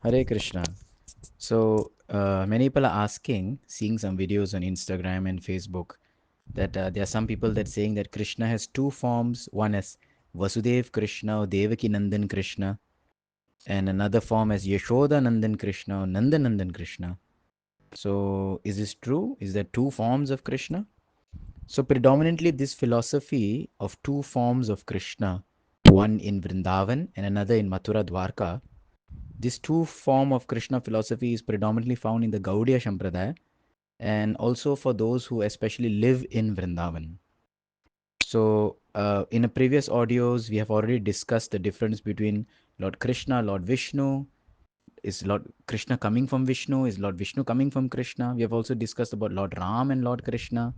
Hare Krishna. So, many people are asking, seeing some videos on Instagram and Facebook, that there are some people that saying that Krishna has two forms. One is Vasudeva Krishna or Devaki Nandan Krishna, and another form as Yashoda Nandan Krishna or Nanda Nandan Krishna. So, is this true? Is there two forms of Krishna? So, predominantly, this philosophy of two forms of Krishna, one in Vrindavan and another in Mathura Dwarka, this two form of Krishna philosophy is predominantly found in the Gaudiya Sampradaya and also for those who especially live in Vrindavan. So, in a previous audios, we have already discussed the difference between Lord Krishna, Lord Vishnu. Is Lord Krishna coming from Vishnu? Is Lord Vishnu coming from Krishna? We have also discussed about Lord Ram and Lord Krishna,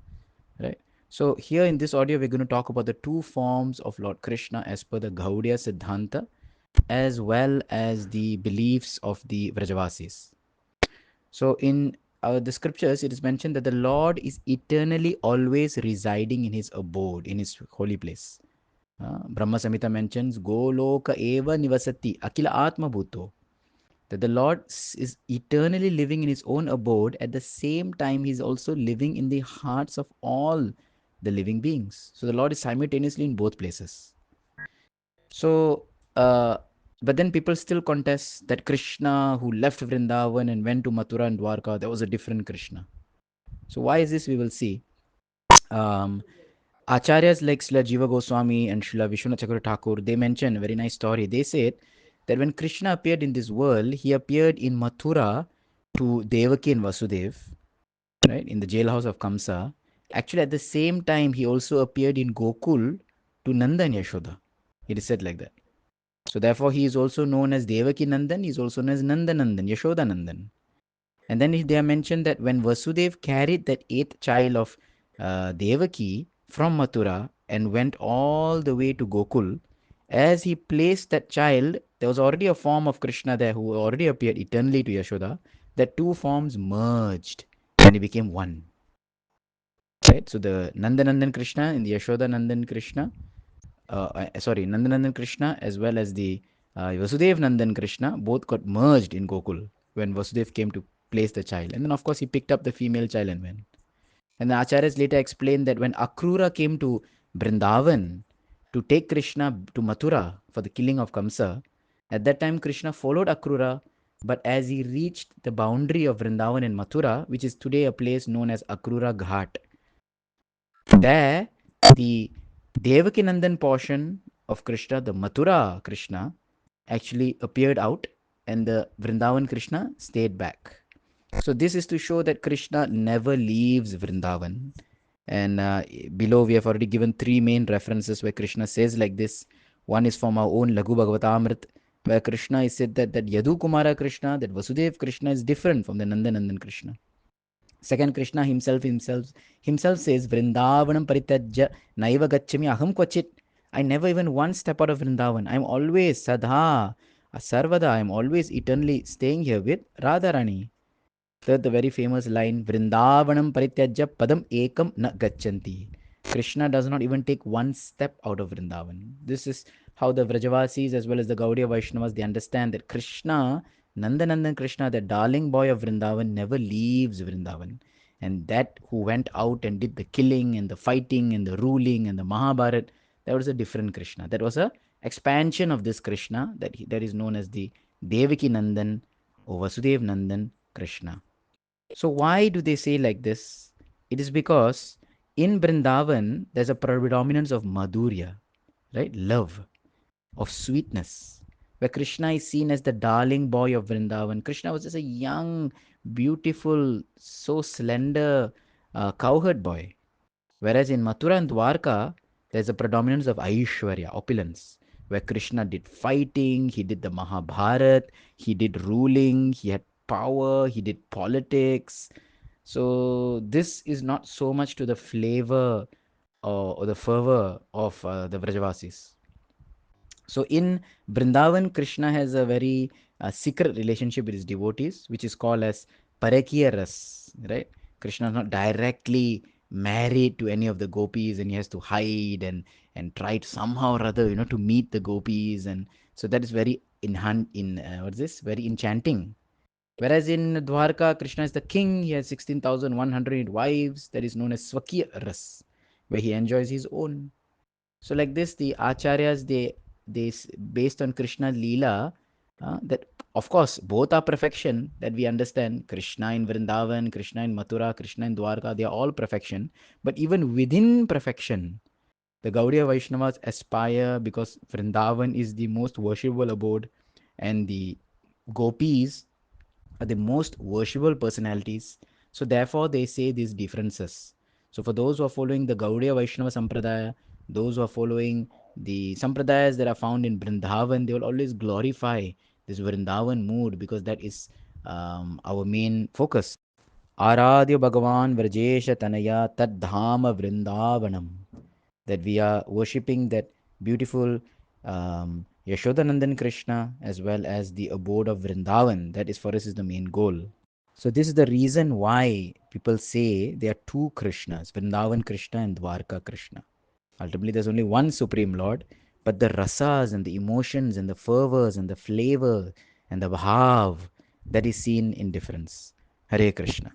right? So, here in this audio, we're going to talk about the two forms of Lord Krishna as per the Gaudiya Siddhanta as well as the beliefs of the Vrajavasis. So, in the scriptures, it is mentioned that the Lord is eternally always residing in his abode, in his holy place. Brahma Samhita mentions, Goloka eva nivasati akila atma bhuto. That the Lord is eternally living in his own abode. At the same time, he is also living in the hearts of all the living beings. So, the Lord is simultaneously in both places. So, but then people still contest that Krishna who left Vrindavan and went to Mathura and Dwarka, that was a different Krishna. So, why is this? We will see. Um, Acharyas like Srila Jiva Goswami and Srila Vishwanath Chakravarti Thakur, they mention a very nice story. They said that when Krishna appeared in this world, he appeared in Mathura to Devaki and Vasudev, right, in the jailhouse of Kamsa. Actually, at the same time, he also appeared in Gokul to Nanda and Yashoda. It is said like that. So therefore, he is also known as Devaki Nandan. He is also known as Nanda Nandan, Yashoda Nandan. And then they are mentioned that when Vasudev carried that eighth child of Devaki from Mathura and went all the way to Gokul, as he placed that child, there was already a form of Krishna there who already appeared eternally to Yashoda. The two forms merged and he became one. Right? So the Nanda Nandan Krishna and the Yashoda Nandan Krishna Nandanandan Krishna as well as the Vasudev Nandan Krishna both got merged in Gokul when Vasudev came to place the child. And then, of course, he picked up the female child and went. And the Acharyas later explained that when Akrura came to Vrindavan to take Krishna to Mathura for the killing of Kamsa, at that time Krishna followed Akrura, but as he reached the boundary of Vrindavan and Mathura, which is today a place known as Akrura Ghat, there, the Devakinandan portion of Krishna, the Mathura Krishna, actually appeared out and the Vrindavan Krishna stayed back. So, this is to show that Krishna never leaves Vrindavan. And below, we have already given three main references where Krishna says like this. One is from our own Laghu-bhagavatdmrta, where Krishna is said that Yadu-kumara Krsna, that Vasudeva Krishna is different from the Nandan Krishna. Second, Krishna himself says, Vrindavanam parityajya naiva gacchami aham kvacit. I never even once step out of Vrindavan. I'm always sadha, sarvada. I'm always eternally staying here with Radharani. Third, the very famous line, Vrindavanam parityajya padam ekam na gacchanti. Krishna does not even take one step out of Vrindavan. This is how the Vrajavasis as well as the Gaudiya Vaishnavas, they understand that Krishna, Nandanandan Krishna, the darling boy of Vrindavan, never leaves Vrindavan. And that who went out and did the killing and the fighting and the ruling and the Mahabharat, that was a different Krishna. That was a expansion of this Krishna that is known as the Devaki Nandan or Vasudev Nandan Krishna. So why do they say like this? It is because in Vrindavan there's a predominance of madhurya, right? Love, of sweetness, where Krishna is seen as the darling boy of Vrindavan. Krishna was just a young, beautiful, so slender cowherd boy. Whereas in Mathura and Dwarka, there's a predominance of Aishwarya, opulence, where Krishna did fighting, he did the Mahabharat, he did ruling, he had power, he did politics. So this is not so much to the flavor or the fervor of the Vrajavasis. So in Vrindavan, Krishna has a very secret relationship with his devotees, which is called as Parakya Ras, right? Krishna is not directly married to any of the gopis and he has to hide and try to somehow or other, to meet the gopis. And so that is very what's this? Very enchanting. Whereas in Dwarka, Krishna is the king. He has 16,100 wives. That is known as Swakiya Ras, where he enjoys his own. So like this, the acharyas they based on Krishna Leela, that of course both are perfection that we understand. Krishna in Vrindavan, Krishna in Mathura, Krishna in Dwarka, they are all perfection. But even within perfection, the Gaudiya Vaishnavas aspire, because Vrindavan is the most worshipable abode, and the gopis are the most worshipable personalities. So therefore, they say these differences. So for those who are following the Gaudiya Vaishnava Sampradaya, those who are following the Sampradayas that are found in Vrindavan, they will always glorify this Vrindavan mood, because that is our main focus. Aradhya Bhagavan Vrajesha Tanaya Tad Dhama Vrindavanam. That we are worshipping that beautiful Yashodanandan Krishna, as well as the abode of Vrindavan. That is for us is the main goal. So this is the reason why people say there are two Krishnas, Vrindavan Krishna and Dwarka Krishna. Ultimately, there's only one Supreme Lord, but the rasas and the emotions and the fervors and the flavor and the bhav, that is seen in difference. Hare Krishna.